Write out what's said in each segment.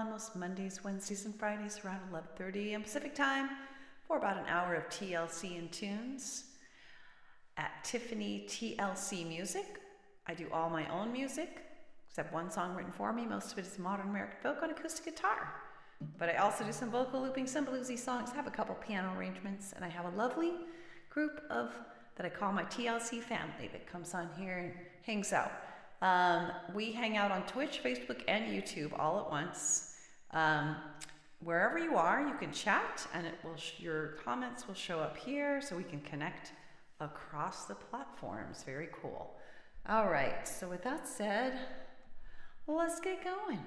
on most Mondays, Wednesdays, and Fridays around 11:30 a.m. Pacific time for about an hour of TLC and tunes at TiffanyTLCMusic. I do all my own music, except one song written for me. Most of it is modern American folk on acoustic guitar. But I also do some vocal looping, some bluesy songs. I have a couple piano arrangements, and I have a lovely group that I call my TLC family that comes on here and hangs out. We hang out on Twitch, Facebook, and YouTube all at once. Wherever you are, you can chat, and your comments will show up here so we can connect across the platforms. Very cool. All right, so with that said, let's get going.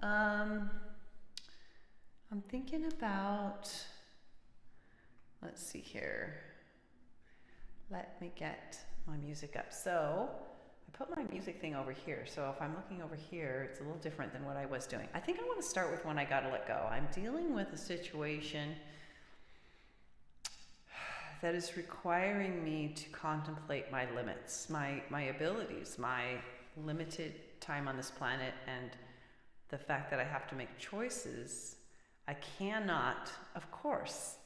I'm thinking about, let's see here. Let me get my music up. So I put my music thing over here. So if I'm looking over here, it's a little different than what I was doing. I think I want to start with When I Gotta Let Go. I'm dealing with a situation that is requiring me to contemplate my limits, my abilities, my limited time on this planet, and the fact that I have to make choices. I cannot, of course,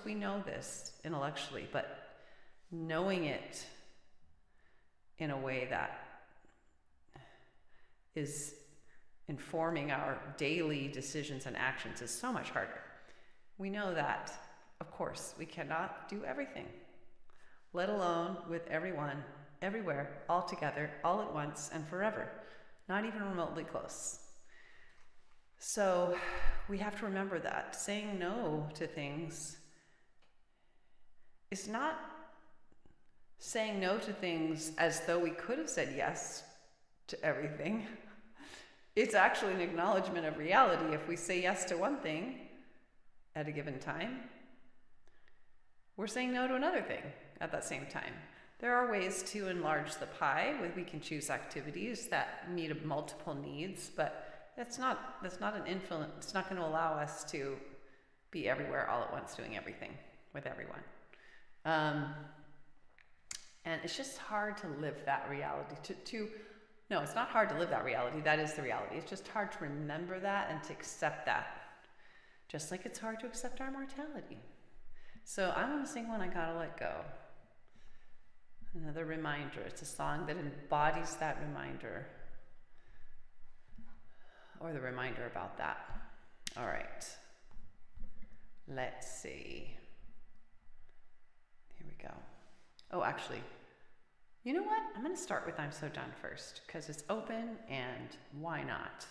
we know this intellectually, but knowing it in a way that is informing our daily decisions and actions is so much harder. We know that, of course, we cannot do everything, let alone with everyone, everywhere, all together, all at once, and forever, not even remotely close. So we have to remember that saying no to things is not saying no to things as though we could have said yes to everything. It's actually an acknowledgement of reality. If we say yes to one thing at a given time, we're saying no to another thing at that same time. There are ways to enlarge the pie. We can choose activities that meet multiple needs, but that's not an influence. It's not going to allow us to be everywhere all at once doing everything with everyone. And it's just hard to live that reality. No, it's not hard to live that reality. That is the reality. It's just hard to remember that and to accept that. Just like it's hard to accept our mortality. So I'm going to sing When I Gotta Let Go. Another reminder. It's a song that embodies that reminder. Or the reminder about that. All right. Let's see. Here we go. Oh, actually, you know what? I'm going to start with I'm So Done first, because it's open, and why not?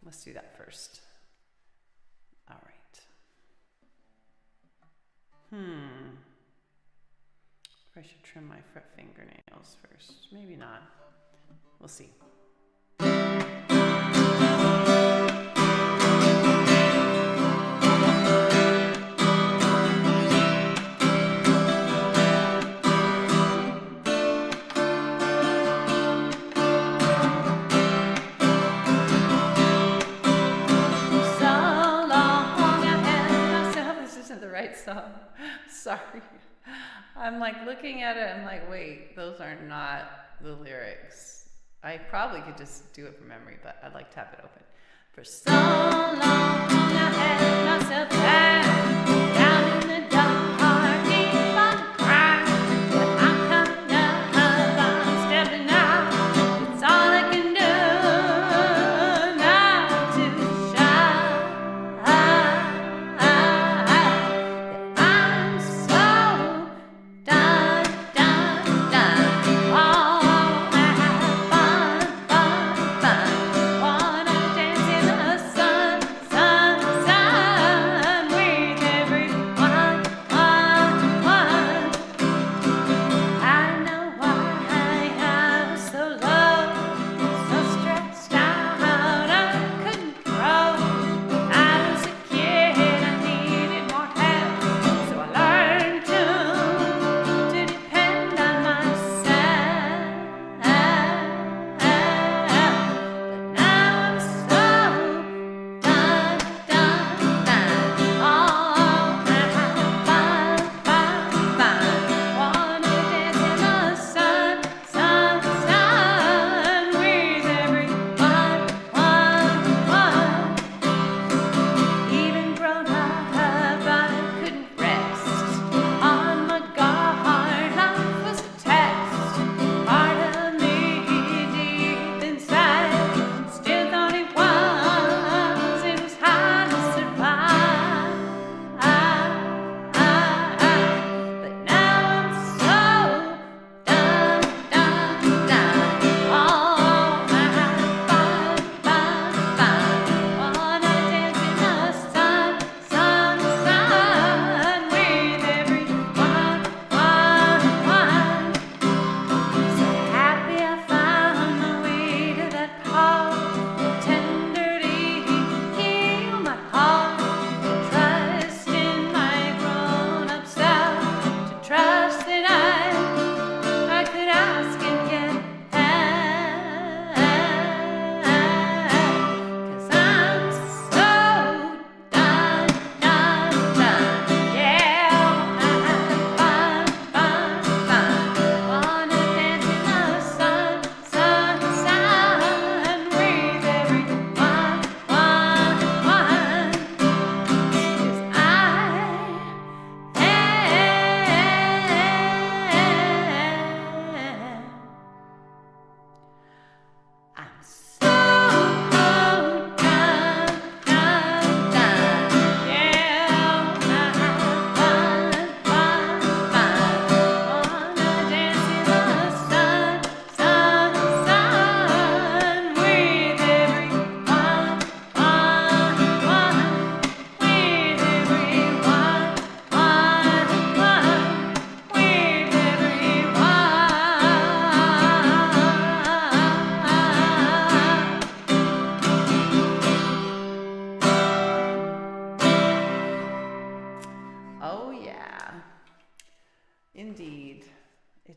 Let's do that first. All right. I should trim my fingernails first. Maybe not. We'll see. Song. Sorry. I'm like looking at it, I'm like, wait, those are not the lyrics. I probably could just do it from memory, but I'd like to have it open. For so long I had myself down in the dark, deep on the ground. But I'm coming up, I'm stepping out. It's all I can do now to shine. Sun.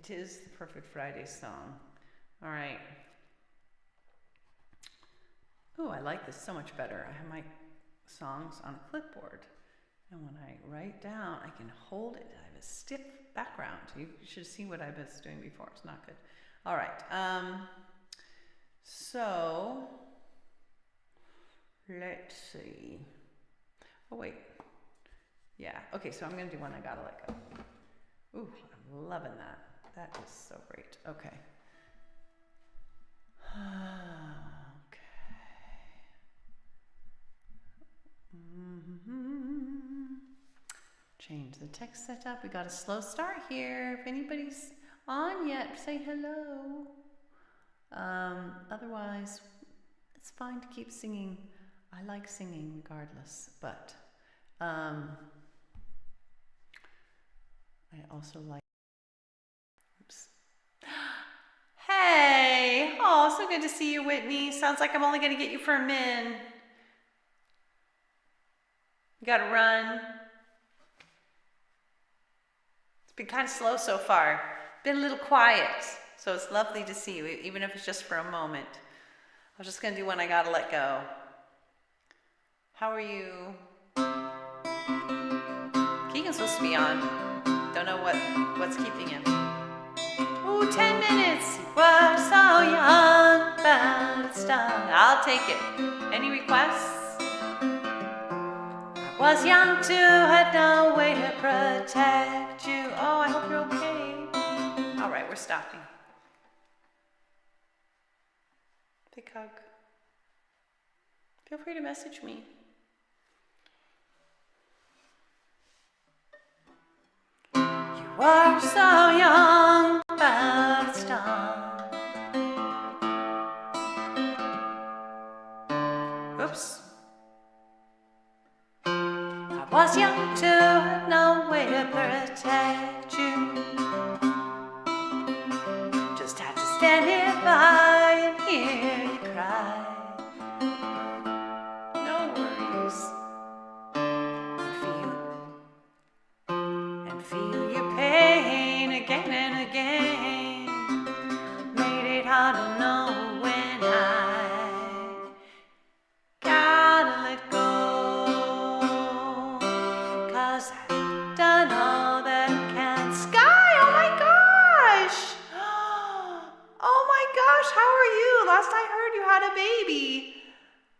It is the perfect Friday song. All right. Oh, I like this so much better. I have my songs on a clipboard. And when I write down, I can hold it. I have a stiff background. You should see what I was doing before. It's not good. All right. So, let's see. Oh, wait. Yeah. Okay, so I'm going to do When I Gotta Let Go. Ooh, I'm loving that. That is so great. Okay. Okay. Change the text setup. We got a slow start here. If anybody's on yet, say hello. Otherwise, it's fine to keep singing. I like singing regardless, but I also like. Oops. Hey! Oh, so good to see you, Whitney. Sounds like I'm only going to get you for a min. You got to run. It's been kind of slow so far. Been a little quiet, so it's lovely to see you, even if it's just for a moment. I was just going to do When I Gotta Let Go. How are you? Keegan's supposed to be on. Don't know what's keeping him. Ooh, 10 minutes. We're so young, but it's done. I'll take it. Any requests? I was young too, had no way to protect you. Oh, I hope you're okay. All right, we're stopping. Big hug. Feel free to message me. You were so young, but it's done. Oops. I was young too, had no way to protect you. Just had to stand here by and hear you cry. No worries. And feel your pain again and again. Made it hard to know when I gotta let go. 'Cause I've done all that I can. Sky, oh my gosh! Oh my gosh, how are you? Last I heard you had a baby.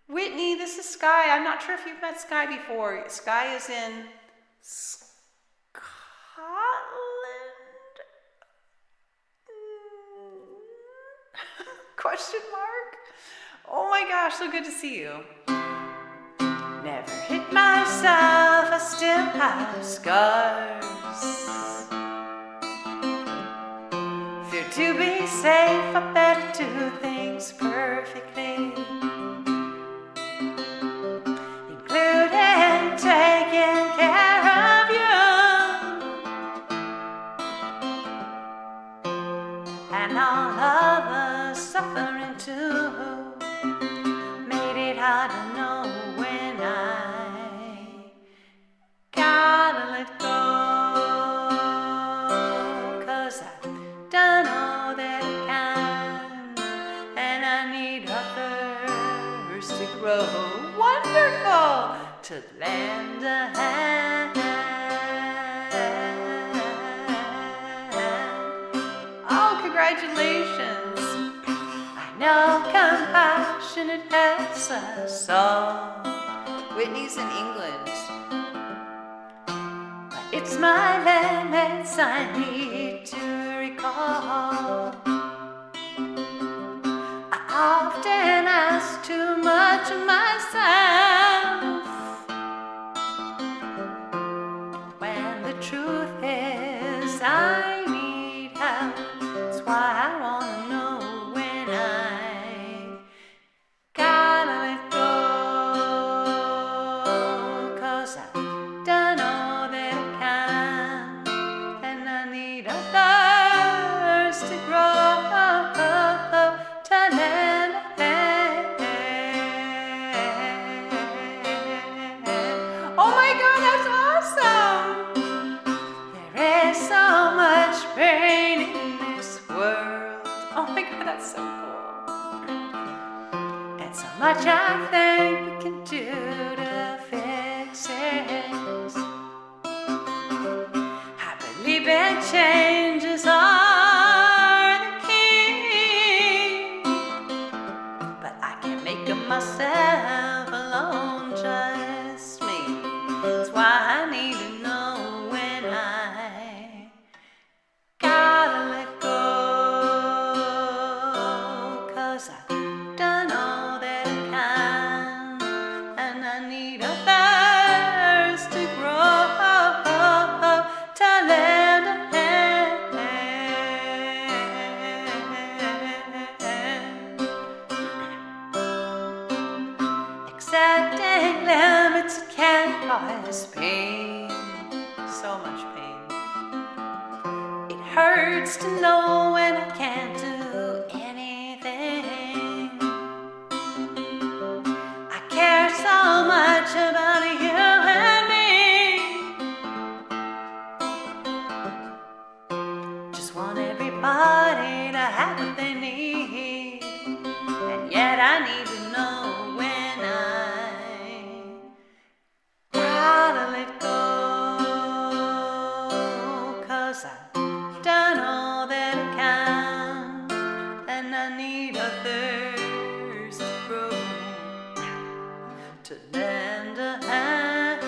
Whitney, this is Sky. I'm not sure if you've met Sky before. Sky is in Scotland? Question mark? Oh my gosh, so good to see you. Never hit myself, I still have scars. Fear to be safe, I better do things perfectly. Including taking care of you. And all of us suffering too. Made it hard to know when I gotta let go. 'Cause I've done all that I can, and I need others to grow. Wonderful! To lend a hand. Oh, congratulations! I know compassionate helps us all. Whitney's in England. But it's my limits I need to recall. I often ask too much of myself, when the truth is I need help. That's why I wanna know when I gotta let go. 'Cause I've done all that I can, and I need others to grow, to lend a hand. much I think we can do to fix it. I believe big changes are the key, but I can't make them myself alone, just me. That's why I need to know when I gotta let go, 'cause I've done all that I can, and I need a thirst to grow, to lend a hand. Accepting limits can cause pain, so much pain. It hurts to know when I can't do anything. I care so much about you and me. Just want everybody to have what they need, and yet I need to know when I gotta let go, 'cause I've done all that I can, and I need a thirst to grow, to lend a hand.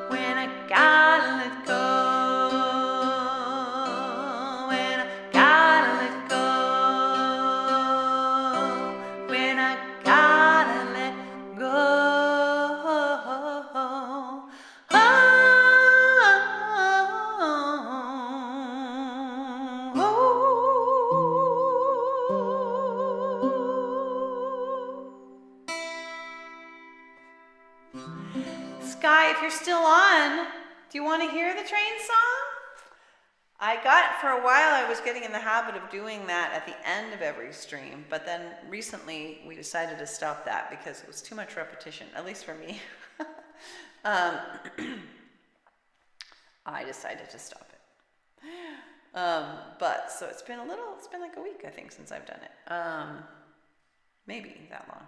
When I gotta let go, when I gotta let go, when I gotta let go. Sky, if you're still on, do you want to hear the train song? For a while I was getting in the habit of doing that at the end of every stream, but then recently we decided to stop that because it was too much repetition, at least for me. I decided to stop it. But so it's been like a week, I think, since I've done it. Maybe that long.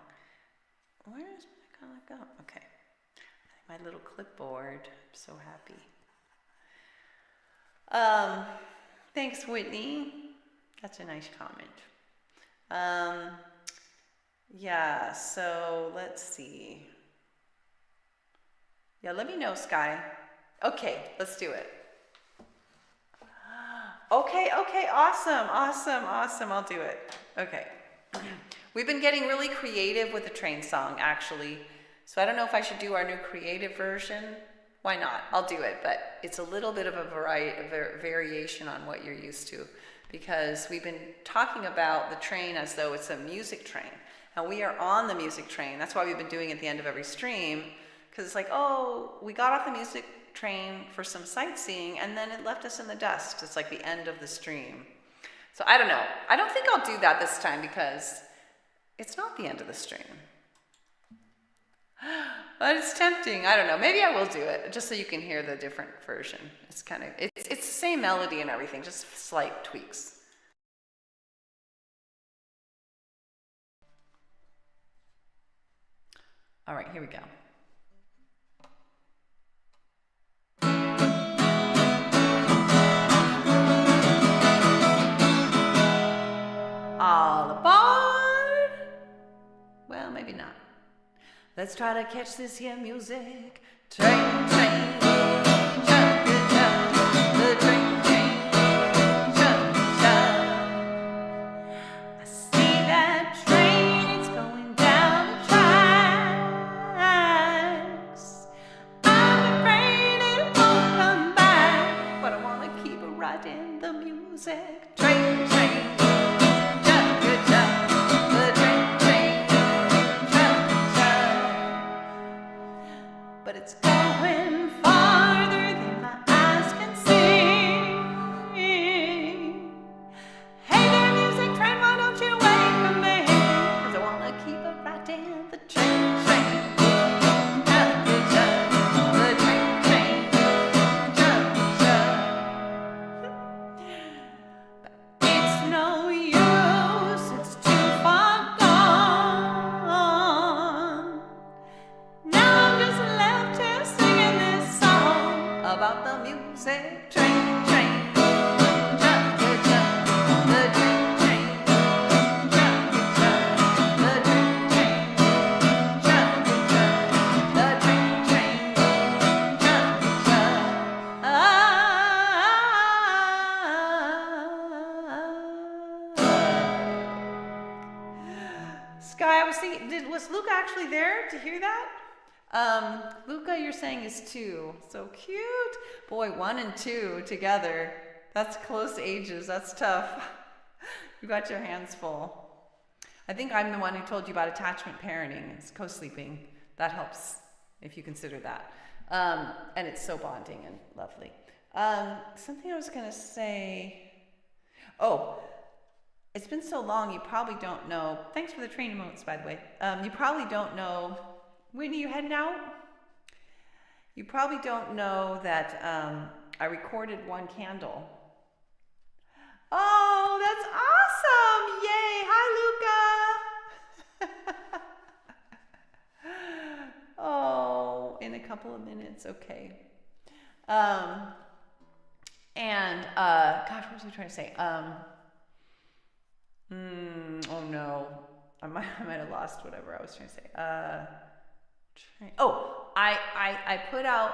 Where's my go? Okay. My little clipboard. I'm so happy. Thanks, Whitney. That's a nice comment. Yeah, so let's see. Yeah, let me know, Sky. Okay, let's do it. Okay, awesome. I'll do it. Okay. We've been getting really creative with the train song, actually. So I don't know if I should do our new creative version. Why not? I'll do it, but it's a little bit of a variation on what you're used to, because we've been talking about the train as though it's a music train. And we are on the music train. That's why we've been doing it at the end of every stream, because it's like, oh, we got off the music train for some sightseeing, and then it left us in the dust. It's like the end of the stream. So I don't know. I don't think I'll do that this time, because it's not the end of the stream. But it's tempting. I don't know. Maybe I will do it just so you can hear the different version. It's the same melody and everything, just slight tweaks. All right, here we go. All aboard? Well, maybe not. Let's try to catch this here music. Train, train, jump, jump. The train, train, jump, jump. I see that train, it's going down the tracks. I'm afraid it won't come back, but I want to keep riding the music. Train, train. But it's going far. was thinking, was Luca actually there to hear that? Luca, you're saying is 2. So cute. Boy, 1 and 2 together. That's close ages. That's tough. You got your hands full. I think I'm the one who told you about attachment parenting. It's co-sleeping. That helps if you consider that. And it's so bonding and lovely. Something I was going to say. Oh, it's been so long, you probably don't know. Thanks for the train emotes, by the way. You probably don't know. Whitney, you heading out? You probably don't know that I recorded One Candle. Oh, that's awesome! Yay! Hi, Luca! Oh, in a couple of minutes, okay. Gosh, what was I trying to say? Oh no, I might have lost whatever I was trying to say. I put out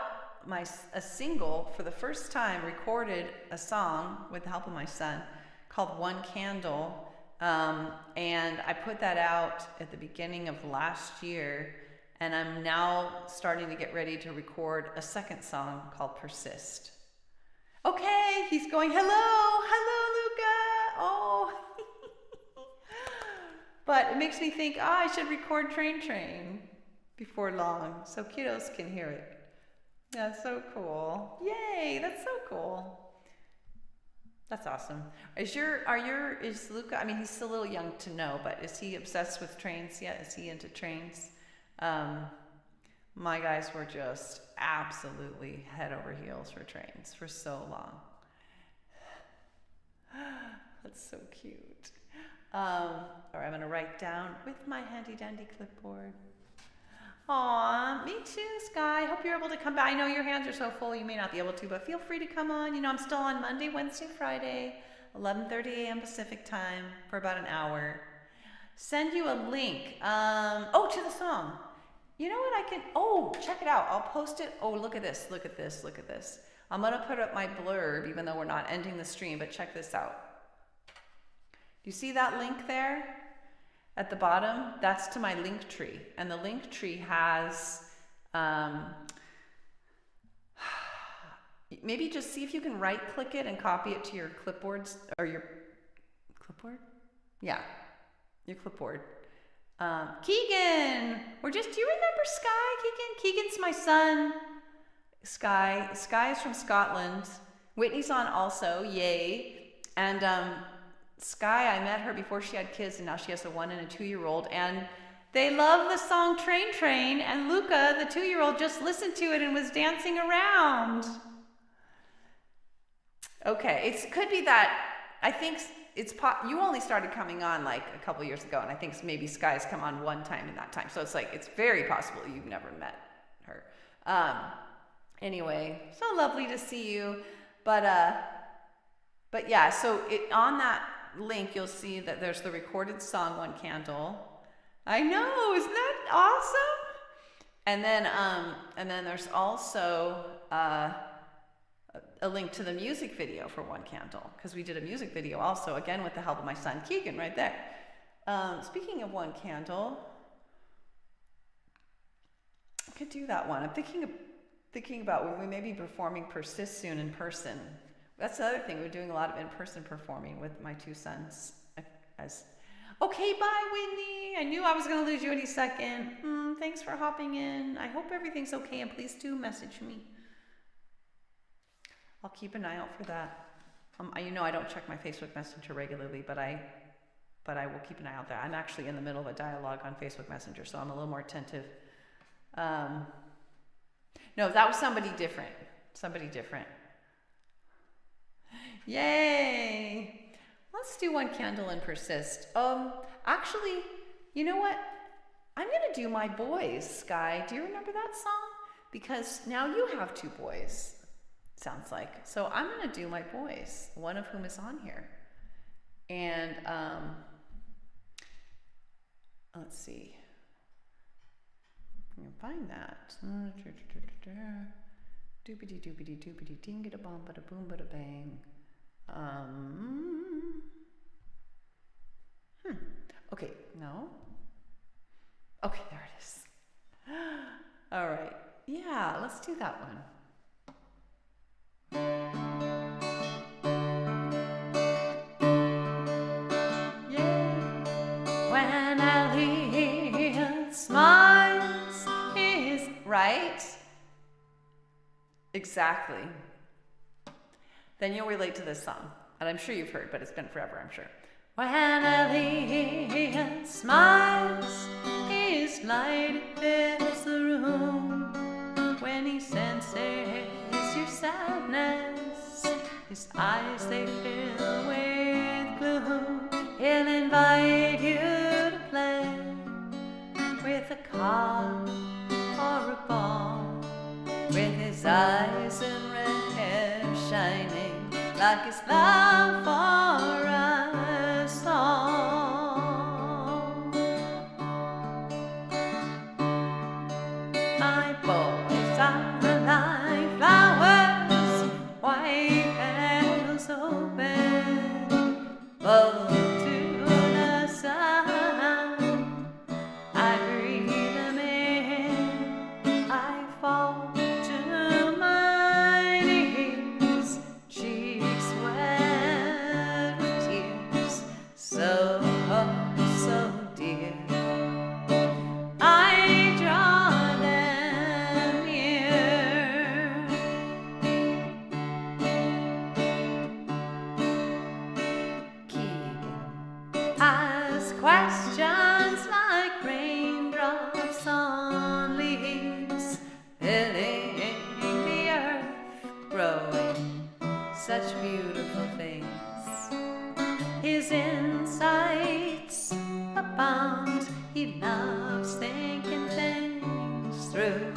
a single for the first time, recorded a song with the help of my son called One Candle, and I put that out at the beginning of last year, and I'm now starting to get ready to record a second song called Persist. Okay, he's going, hello, Luca. Oh. But it makes me think, I should record Train before long, so kiddos can hear it. That's so cool. Yay, that's so cool. That's awesome. Is Luca, I mean, he's still a little young to know, but is he obsessed with trains yet? Is he into trains? My guys were just absolutely head over heels for trains for so long. That's so cute. All right, I'm going to write down with my handy dandy clipboard. Aw, me too, Sky. Hope you're able to come back. I know your hands are so full you may not be able to, but feel free to come on. You know, I'm still on Monday, Wednesday, Friday, 11:30 a.m. Pacific time for about an hour. Send you a link. To the song. You know what check it out. I'll post it. Oh, look at this. I'm going to put up my blurb, even though we're not ending the stream, but check this out. Do you see that link there at the bottom? That's to my link tree. And the link tree has, maybe just see if you can right click it and copy it to your clipboards or your clipboard? Yeah, your clipboard. Keegan, do you remember Sky, Keegan? Keegan's my son. Sky is from Scotland. Whitney's on also, yay. And Sky, I met her before she had kids, and now she has a 1 and a 2-year-old, and they love the song Train, and Luca, the 2-year-old, just listened to it and was dancing around. Okay, it could be that, I think you only started coming on like a couple years ago, and I think maybe Sky's come on one time in that time, so it's very possible you've never met her. Anyway, so lovely to see you, but yeah, so on that link you'll see that there's the recorded song One Candle. I know, isn't that awesome? And then there's also a link to the music video for One Candle, because we did a music video also, again with the help of my son Keegan right there. Speaking of One Candle, I could do that one. I'm thinking about when we may be performing Persist soon in person. That's the other thing. We're doing a lot of in-person performing with my 2 sons. Okay, bye, Whitney. I knew I was going to lose you any second. Thanks for hopping in. I hope everything's okay, and please do message me. I'll keep an eye out for that. I don't check my Facebook Messenger regularly, but I will keep an eye out there. I'm actually in the middle of a dialogue on Facebook Messenger, so I'm a little more attentive. No, that was somebody different. Yay! Let's do One Candle and Persist. Actually, you know what? I'm gonna do My Boys, Sky. Do you remember that song? Because now you have 2 boys, sounds like. So I'm gonna do My Boys, one of whom is on here. And let's see. I can find that. Doobity doobity doobity dingada bum bada boom bada bang. Okay, no. Okay, there it is. All right. Yeah, let's do that one. When Elliot smiles, is right. Exactly. Then you'll relate to this song. And I'm sure you've heard, but it's been forever, I'm sure. When Elliot smiles, his light fills the room. When he senses your sadness, his eyes they fill with gloom. He'll invite you to play with a car or a ball, with his eyes and red hair shining like his love for a song. My boys are like flowers, white petals open, full to the sun. I breathe them in, I fall to my knees, cheeks wet with tears, so, so dear. I draw them near. Keegan asks questions like raindrops on leaves, filling the earth, growing such beautiful things. His insights abound. He loves thinking things through.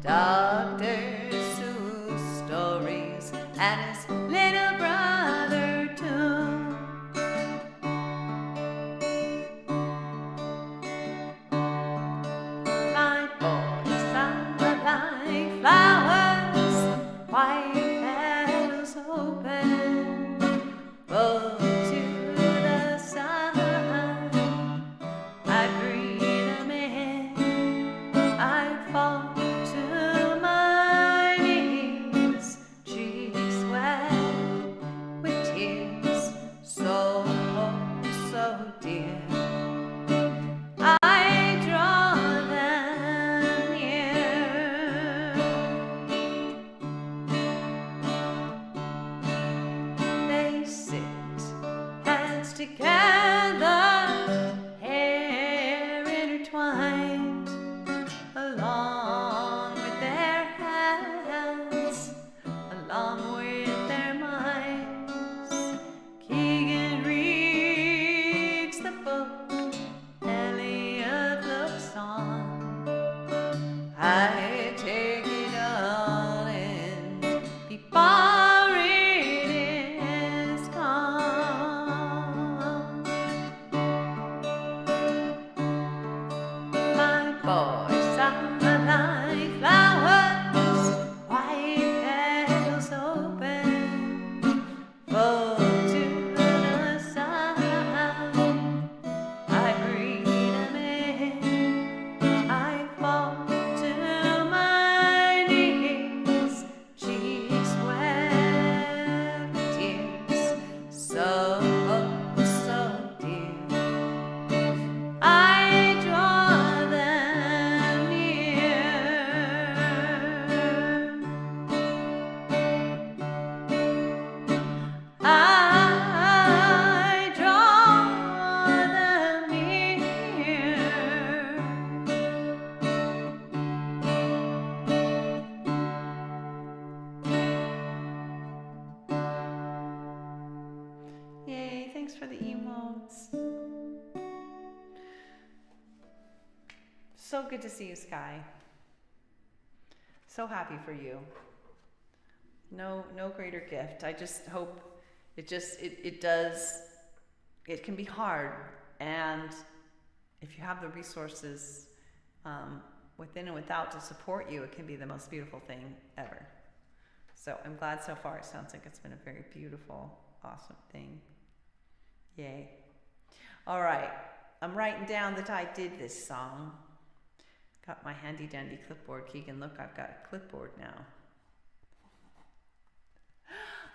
Dr. Seuss stories and his little brother too. My boys are like flowers, white petals open, full to the sun. I breathe them in, I fall to my knees, cheeks wet with tears, so, so dear. I draw them near. They sit, hands together, hair intertwined, along with their hands, along with their minds. Keegan reads the book, Elliot looks on. I take it all in before it is gone. My boys are like flowers, white petals open, full to the sun. I breathe them in, I fall to my knees, cheeks wet with tears, so, so dear. I draw them near. I draw them near. Yay, thanks for the emotes. So good to see you, Sky. So happy for you. No greater gift. I just hope it can be hard, and if you have the resources within and without to support you, it can be the most beautiful thing ever. So I'm glad so far. It sounds like it's been a very beautiful, awesome thing. Yay. All right. I'm writing down that I did this song. Got my handy dandy clipboard. Keegan, look, I've got a clipboard now.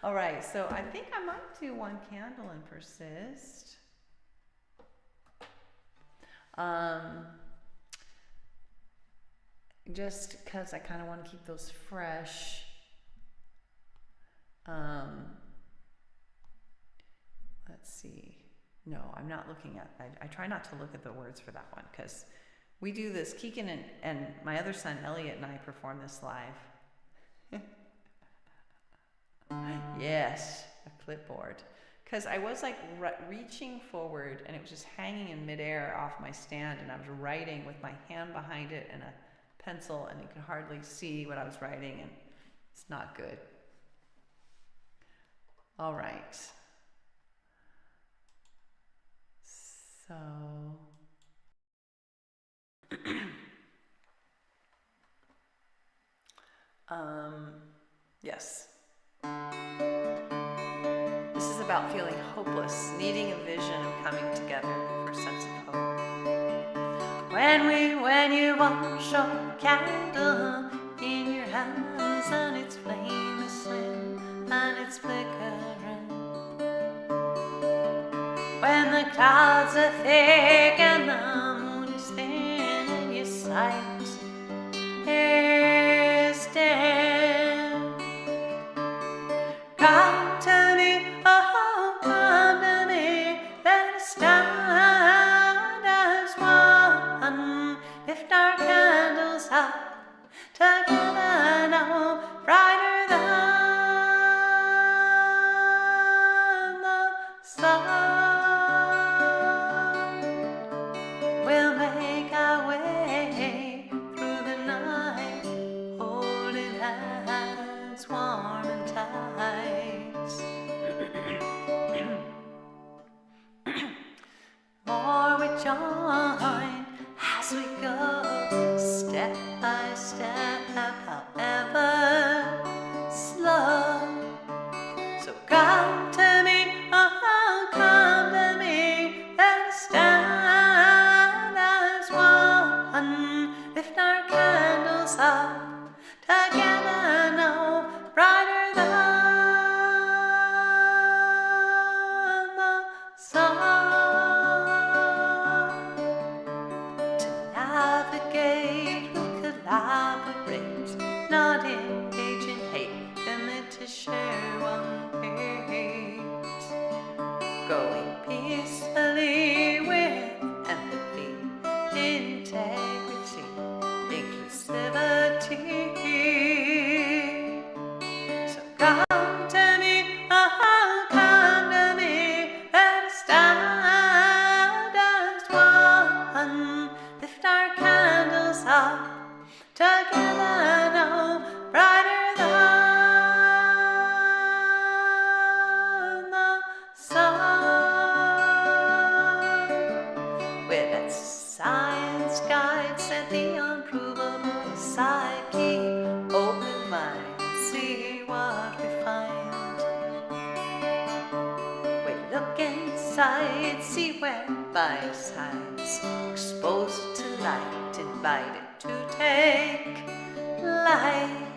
All right, so I think I might do One Candle and Persist. Just because I kind of want to keep those fresh. Let's see. No, I'm not looking at, I try not to look at the words for that one because we do this, Keegan and my other son Elliot and I perform this live. Yes, a clipboard. Because I was like reaching forward and it was just hanging in midair off my stand, and I was writing with my hand behind it and a pencil, and you could hardly see what I was writing, and it's not good. All right. So, yes. This is about feeling hopeless, needing a vision of coming together for a sense of hope. When you watch your candle in your hands and its flame is slim and it's flickering, when the clouds are thick and the moon is thin and your sight is dim, come to me, oh come to me, let us stand as one, lift our candles up together now, brighter than the sun. We'll make our way through the night, holding hands warm and tight. More we join as we go, step by step, however slow. So come to me, oh come to me, let us stand as one, lift our candles up together now, brighter than the sun. To navigate, we'll collaborate, not engage in hate, commit to share one fate, going peacefully with empathy, integrity, inclusivity. So come to me, oh come to me, let us stand as one, lift our candles up together now, brighter than the sun. With its science guide, set the unprovable aside, keep open mind, see what we find. We look inside, see where by signs, exposed to light, invited to take light.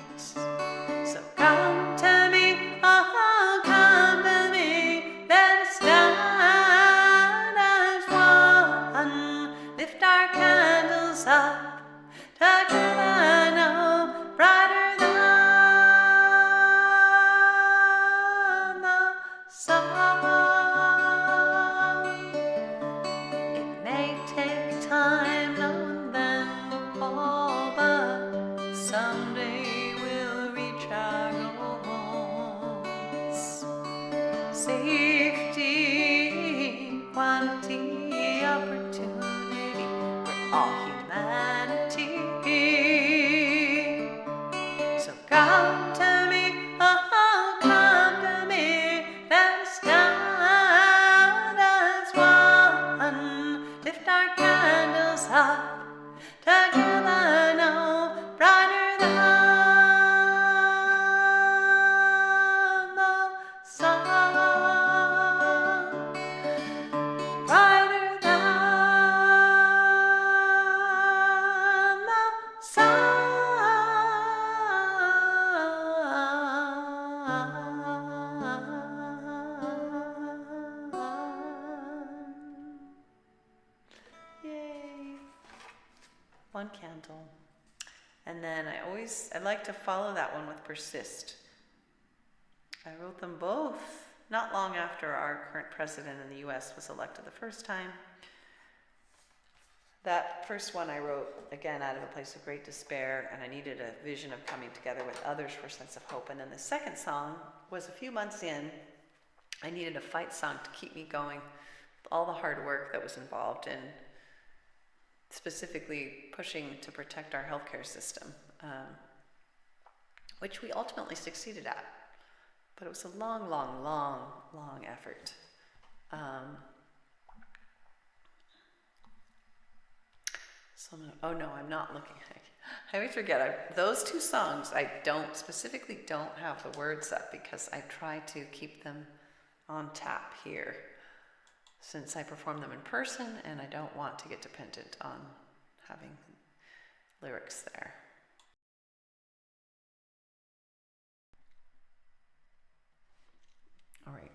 So come to me, oh come to me, let us stand as one, lift our candles up together now, brighter than the sun. It may take time, now and then we'll fall, but someday we'll reach our goals. Safety, equality, opportunity for all humanity. So come to me, oh come to me, let us stand as one, lift our candles up together now, brighter than the sun, brighter than one candle. And then I like to follow that one with persist. I wrote them both not long after our current president in the US was elected the first time. That first one I wrote, again, out of a place of great despair, and I needed a vision of coming together with others for a sense of hope. And then the second song was a few months in. I needed a fight song to keep me going. All the hard work that was involved in specifically pushing to protect our healthcare system, which we ultimately succeeded at. But it was a long, long, long, long effort. I'm not looking. I always forget. Those two songs, I specifically don't have the words up because I try to keep them on tap here since I perform them in person and I don't want to get dependent on having lyrics there. All right.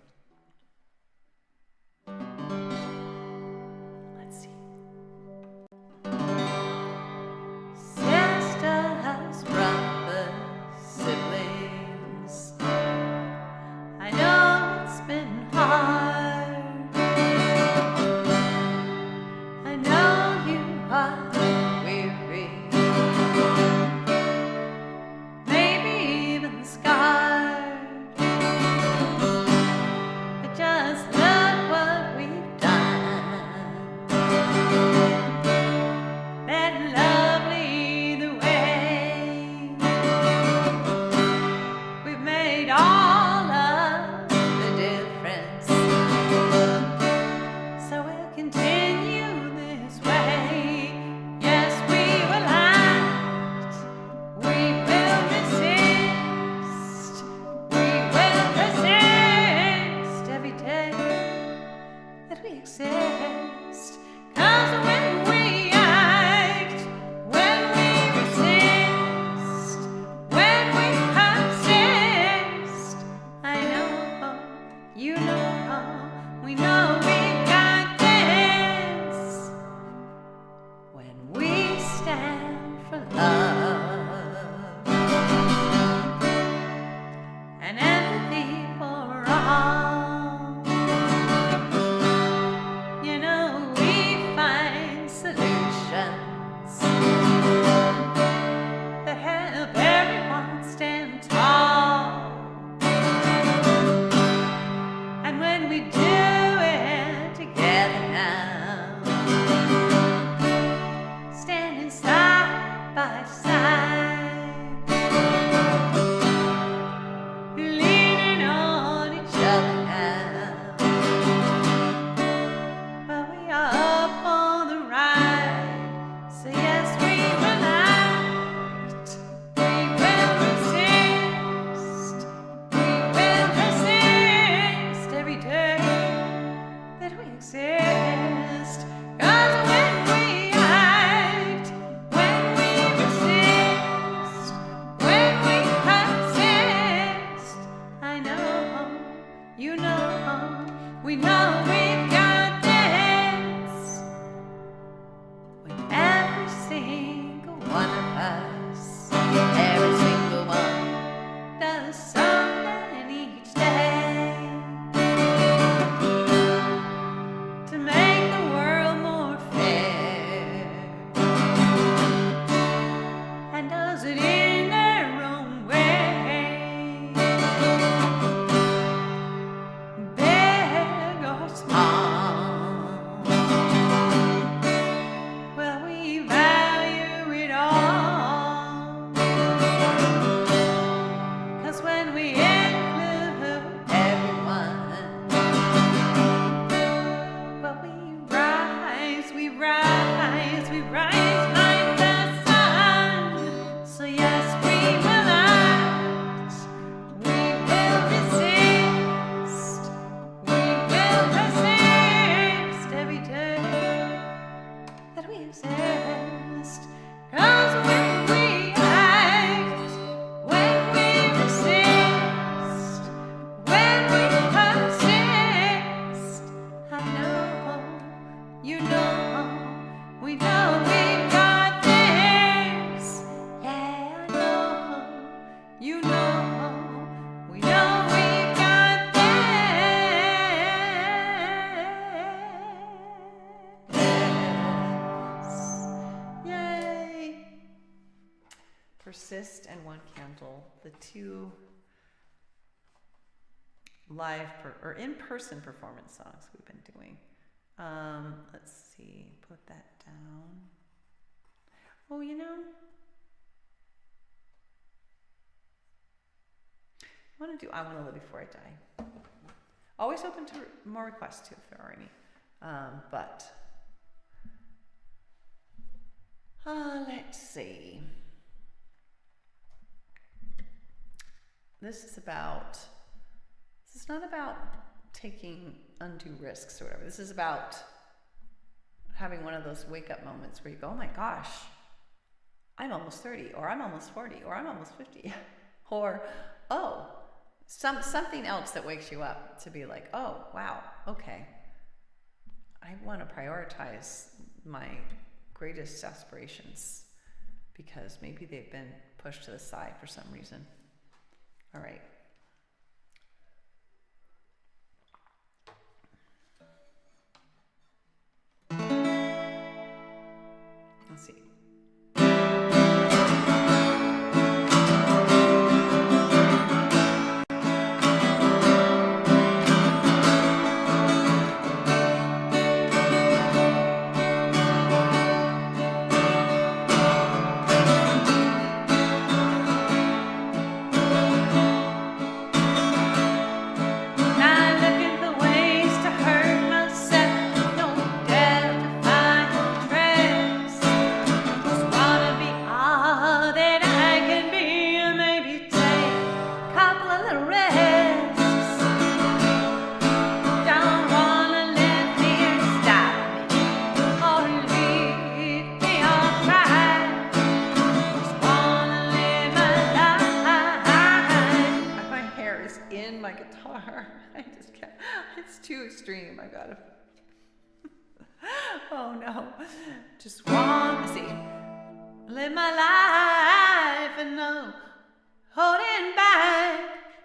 We know we've got this. Persist and One Candle, the two live or in-person performance songs we've been doing. Let's see, put that down. Oh, you know, I want to do I Want to Live Before I Die. Always open to more requests too, if there are any. Let's see. This is not about taking undue risks or whatever. This is about having one of those wake up moments where you go, oh my gosh, I'm almost 30, or I'm almost 40, or I'm almost 50, or, oh, something else that wakes you up to be like, oh, wow, okay. I want to prioritize my greatest aspirations because maybe they've been pushed to the side for some reason. All right. Let's see. Extreme. I gotta. Oh no. Just want to see. Live my life and no holding back.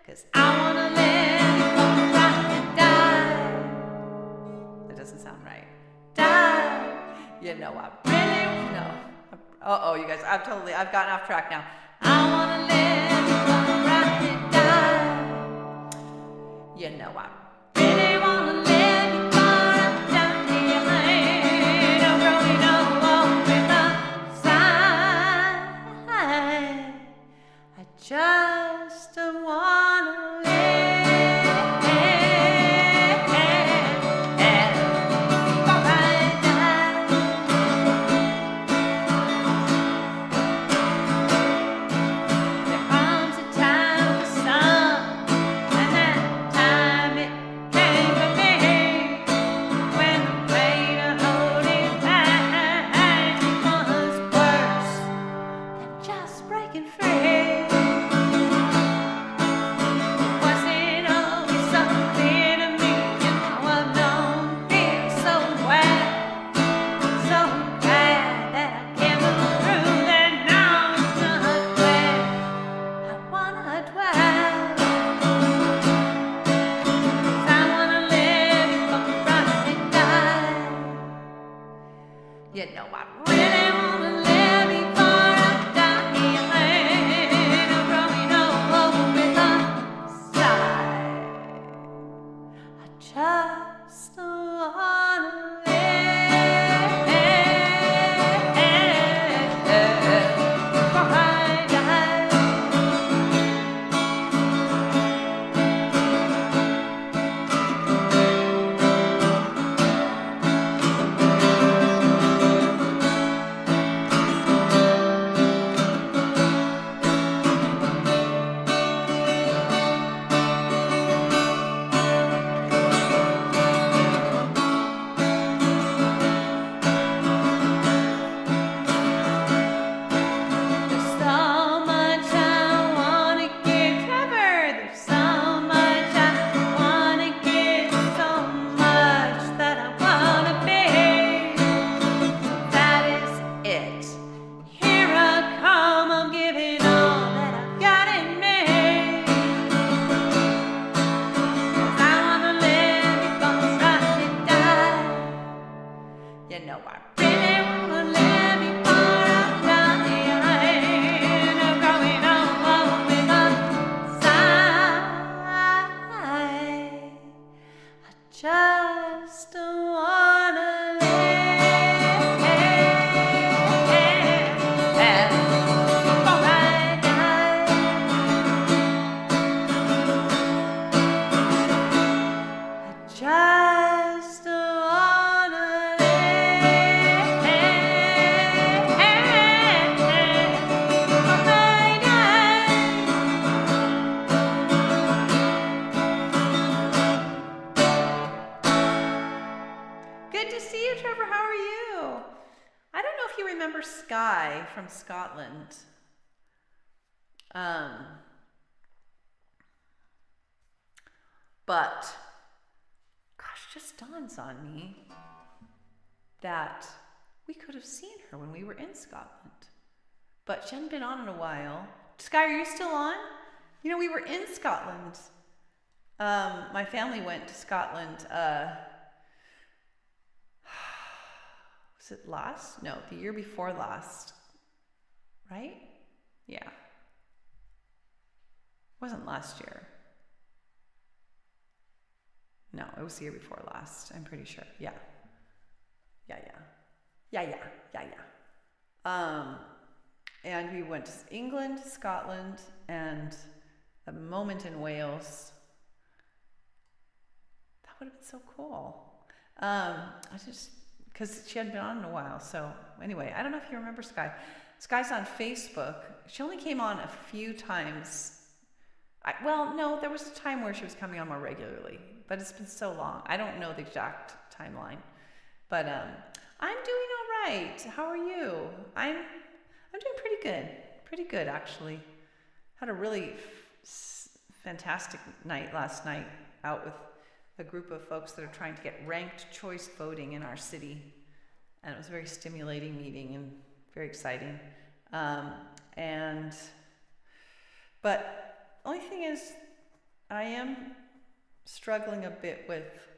Cause I wanna live before I die. That doesn't sound right. Die. You know, I really know. Uh-oh, you guys, I've gotten off track now. I wanna live before I die. You know, I really wanna live before I die. No growing up with a sigh. I just wanna live before I die. There comes a time for some, and that time it came for me, when the pain of holding back was worse than just breaking free. Wasn't always so clear to me, and now I've known fear so well, so bad that I can't move through that. Now it's not where I wanna dwell. 'Cause I wanna live before I die. You know, I really wanna live before I die. I'm growing old with a sigh. I just wanna live before I die. There's so much I wanna get covered. There's so much I wanna get, so much that I wanna be. That is it. Here I come, I'm giving all that I've got in me. 'Cause I wanna live before I die. You know, I really wanna live before I die. I'm Trevor, how are you? I don't know if you remember Sky from Scotland. But, gosh, just dawns on me that we could have seen her when we were in Scotland. But she hadn't been on in a while. Sky, are you still on? You know, we were in Scotland. My family went to Scotland, was it last? No, the year before last. Right? Yeah. Wasn't last year. No, it was the year before last, I'm pretty sure. Yeah. And we went to England, Scotland, and a moment in Wales. That would have been so cool. Because she hadn't been on in a while. So anyway, I don't know if you remember Sky. Sky's on Facebook. She only came on a few times. No, there was a time where she was coming on more regularly, but it's been so long. I don't know the exact timeline, but I'm doing all right. How are you? I'm doing pretty good actually. Had a really fantastic night last night out with a group of folks that are trying to get ranked choice voting in our city, and it was a very stimulating meeting and very exciting. But the only thing is, I am struggling a bit with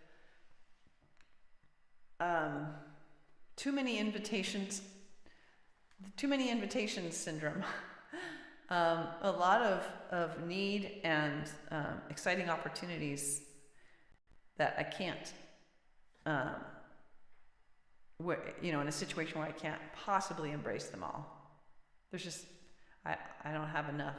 too many invitations syndrome. A lot of need and exciting opportunities that I can't, in a situation where I can't possibly embrace them all. There's just, I don't have enough.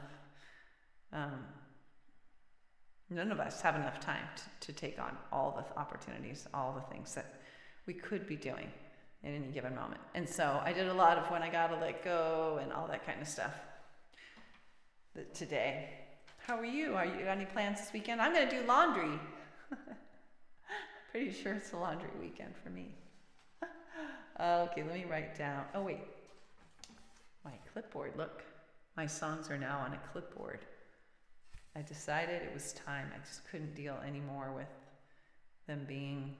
None of us have enough time to take on all the opportunities, all the things that we could be doing at any given moment. And so I did a lot of when I gotta let go and all that kind of stuff today. How are you? Are you got any plans this weekend? I'm gonna do laundry. Pretty sure it's a laundry weekend for me. Okay, let me write down. Oh wait, my clipboard, look. My songs are now on a clipboard. I decided it was time. I just couldn't deal anymore with them being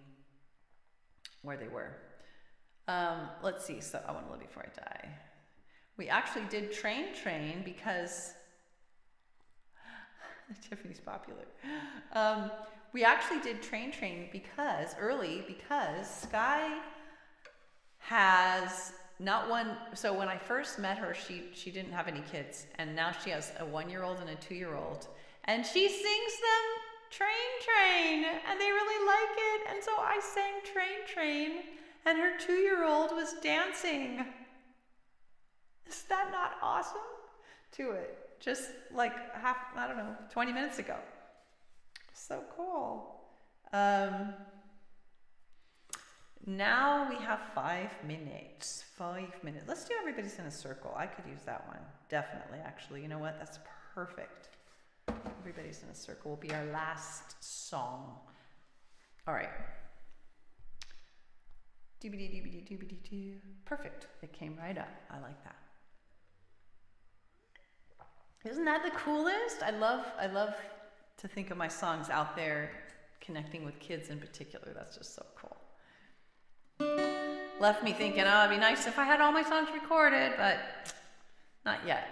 where they were. Let's see, so I Want to Live Before I Die. We actually did Train because Tiffany's popular. We actually did Train because Sky has not one. So when I first met her, she didn't have any kids, and now she has a 1-year-old and a 2-year-old, and she sings them Train, and they really like it. And so I sang Train, and her 2-year-old was dancing. Is that not awesome? To it, just like 20 minutes ago. So cool. Now we have 5 minutes. 5 minutes. Let's do Everybody's in a Circle. I could use that one. Definitely, actually. You know what? That's perfect. Everybody's in a Circle will be our last song. All right. Doobity-doobity-doobity-doo. Perfect. It came right up. I like that. Isn't that the coolest? I love to think of my songs out there connecting with kids in particular. That's just so cool. Left me thinking, oh, it'd be nice if I had all my songs recorded, but not yet.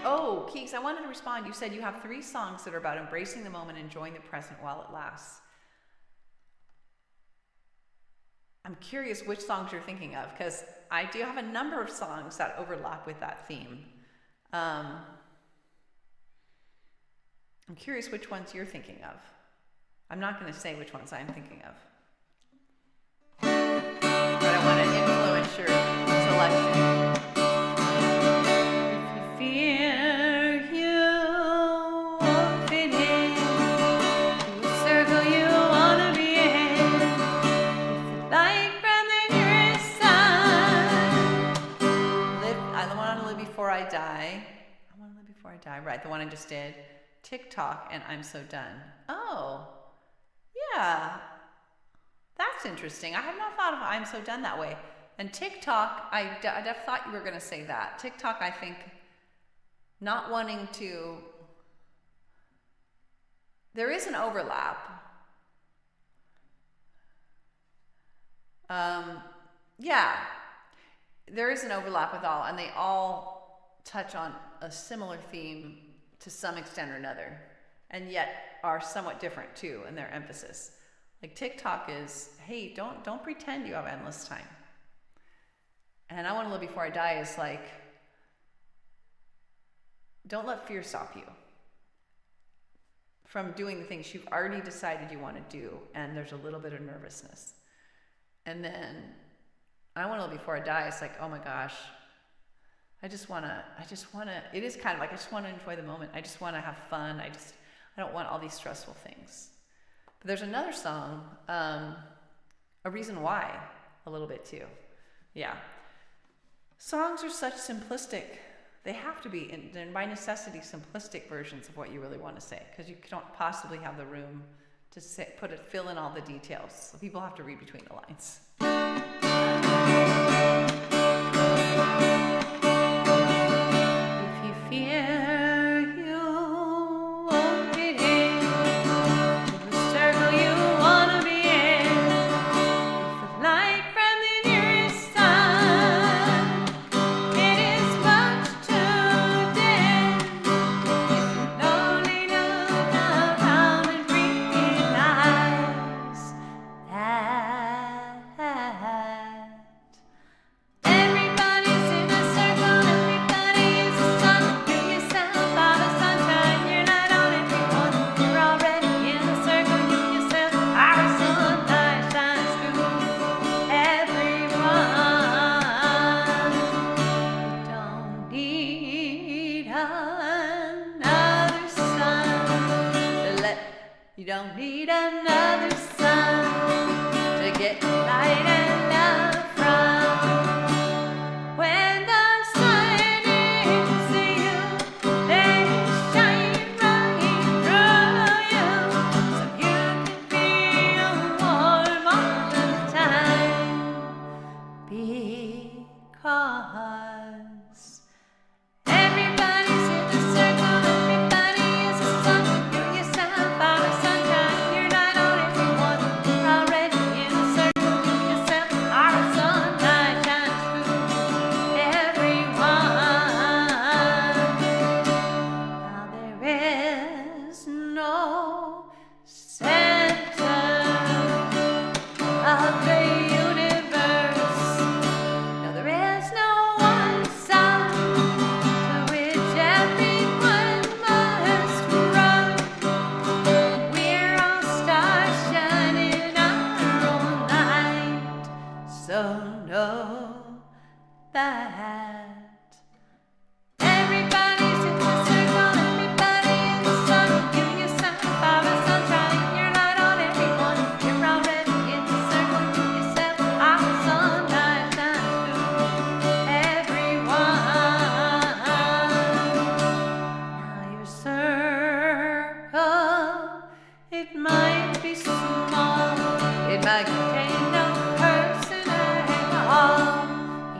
Oh, Keeks, I wanted to respond. You said you have 3 songs that are about embracing the moment, enjoying the present while it lasts. I'm curious which songs you're thinking of, because I do have a number of songs that overlap with that theme. I'm curious which ones you're thinking of. I'm not going to say which ones I'm thinking of, but I want to influence your selection. If you fear you won't fit in to a circle you want to be in, if you like from the nearest sun, I want to live before I die. I want to live before I die. Right, the one I just did. TikTok and I'm So Done. Oh. Yeah, that's interesting. I have not thought of I'm So Done that way. And TikTok, I thought you were going to say that. TikTok, I think, not wanting to, there is an overlap. Yeah, there is an overlap with all, and they all touch on a similar theme to some extent or another, and yet are somewhat different too in their emphasis. Like TikTok is, hey, don't pretend you have endless time. And I Want to Live Before I Die is like, don't let fear stop you from doing the things you've already decided you want to do, and there's a little bit of nervousness. And then I Want to Live Before I Die is like, oh my gosh, I just want to, it is kind of like, I just want to enjoy the moment. I just want to have fun. I don't want all these stressful things. But there's another song, A Reason Why, a little bit too. Yeah. Songs are such simplistic. They have to be, and by necessity, simplistic versions of what you really want to say, because you don't possibly have the room to say, fill in all the details. So people have to read between the lines. If you fear you won't fit in the circle you want to be in, if the light from the nearest sun, it is much too dim, if you're lonely, look around and realize that everybody's in a circle, everybody is a sun. Do yourself out of sunshine, you're not on everyone. You're already in the circle, you yourself are a sun that shines through everyone. You don't need another sun to get light and love from. When the sun is you, let it shine right through you, so you can feel warm all the time. Because everybody's in the circle, everybody is a sun. You yourself are a sunshine, you're not on everyone. You're already in the circle, you yourself are a sun that shines through everyone. Now there is no center of the universe. No, there is no one sun to which everyone must run. We're all stars shining our own light, so know that everybody's in the circle, everybody is the sun. You yourself are a sunshine, you're not on everyone. You're already in the circle, you yourself are a sun that shines through everyone. Now your circle, it might be small, it might contain no person at all.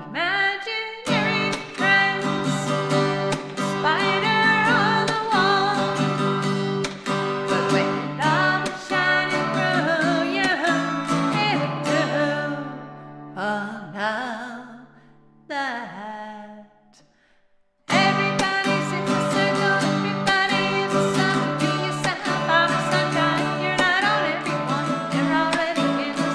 Imaginary friends, spider on the wall. But when it all is shining through you, it'll do. Oh, now that everybody's in the circle, everybody is a sun. You yourself are a sunshine, you're not on everyone. You're already in the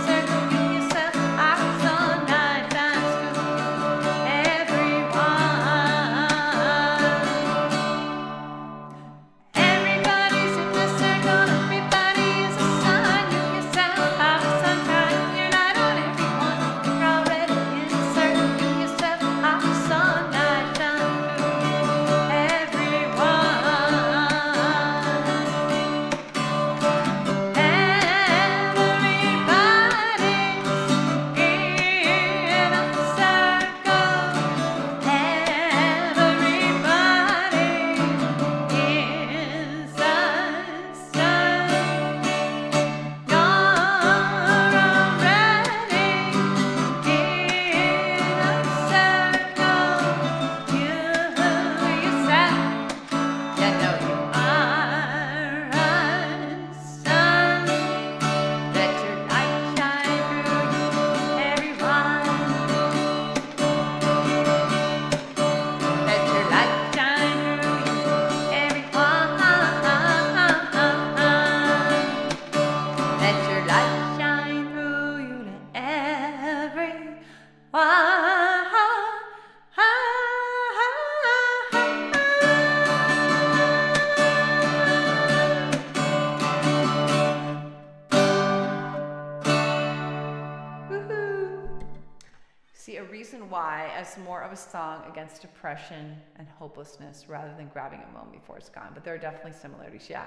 reason why as more of a song against depression and hopelessness rather than grabbing a moment before it's gone. But there are definitely similarities, yeah.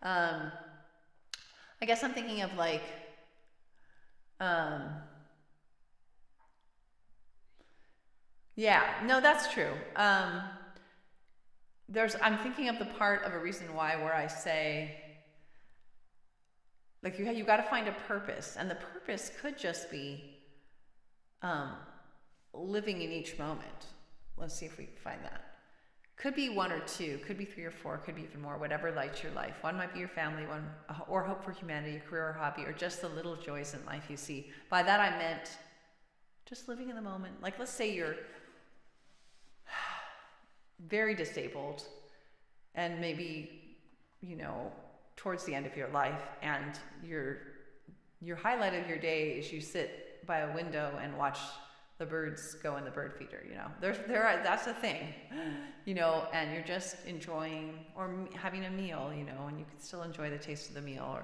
I guess I'm thinking of like, yeah, no, that's true. I'm thinking of the part of A Reason Why where I say, like, you got to find a purpose, and the purpose could just be living in each moment. Let's see if we can find that. Could be one or two, could be three or four, could be even more, whatever lights your life. One might be your family, one, or hope for humanity, a career or hobby, or just the little joys in life you see. By that I meant just living in the moment. Like, let's say you're very disabled and maybe, you know, towards the end of your life, and your highlight of your day is you sit by a window and watch the birds go in the bird feeder, you know. That's a thing, you know, and you're just enjoying or having a meal, you know, and you can still enjoy the taste of the meal or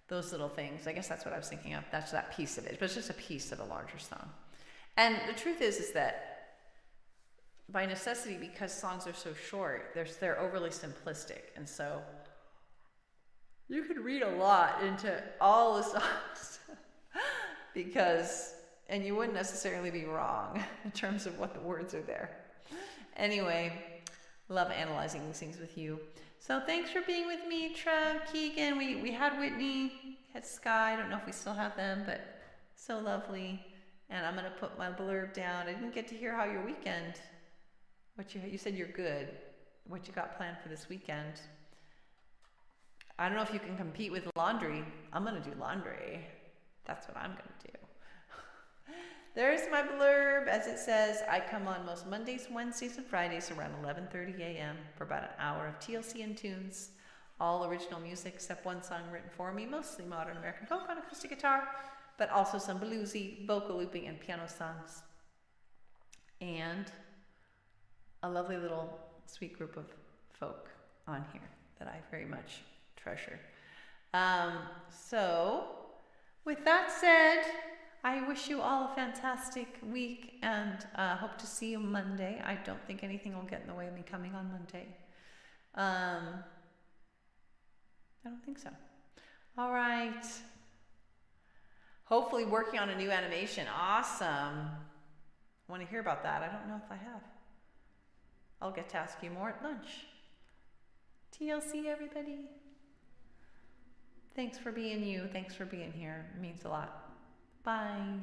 those little things. I guess that's what I was thinking of. That's that piece of it, but it's just a piece of a larger song. And the truth is that by necessity, because songs are so short, they're overly simplistic, and so you could read a lot into all the songs and you wouldn't necessarily be wrong in terms of what the words are there. Anyway, love analyzing these things with you. So thanks for being with me, Trev, Keegan. We had Whitney, had Sky. I don't know if we still have them, but so lovely. And I'm gonna put my blurb down. I didn't get to hear how your weekend. You said you're good. What you got planned for this weekend? I don't know if you can compete with laundry. I'm gonna do laundry. That's what I'm gonna do. There's my blurb. As it says, I come on most Mondays, Wednesdays, and Fridays around 11:30 a.m. for about an hour of TLC and tunes. All original music except one song written for me, mostly modern American folk on acoustic guitar, but also some bluesy, vocal looping, and piano songs. And a lovely little sweet group of folk on here that I very much treasure. So, with that said, I wish you all a fantastic week and hope to see you Monday. I don't think anything will get in the way of me coming on Monday. I don't think so. All right. Hopefully working on a new animation. Awesome. Want to hear about that? I don't know if I have. I'll get to ask you more at lunch. TLC, everybody. Thanks for being you. Thanks for being here. It means a lot. Bye.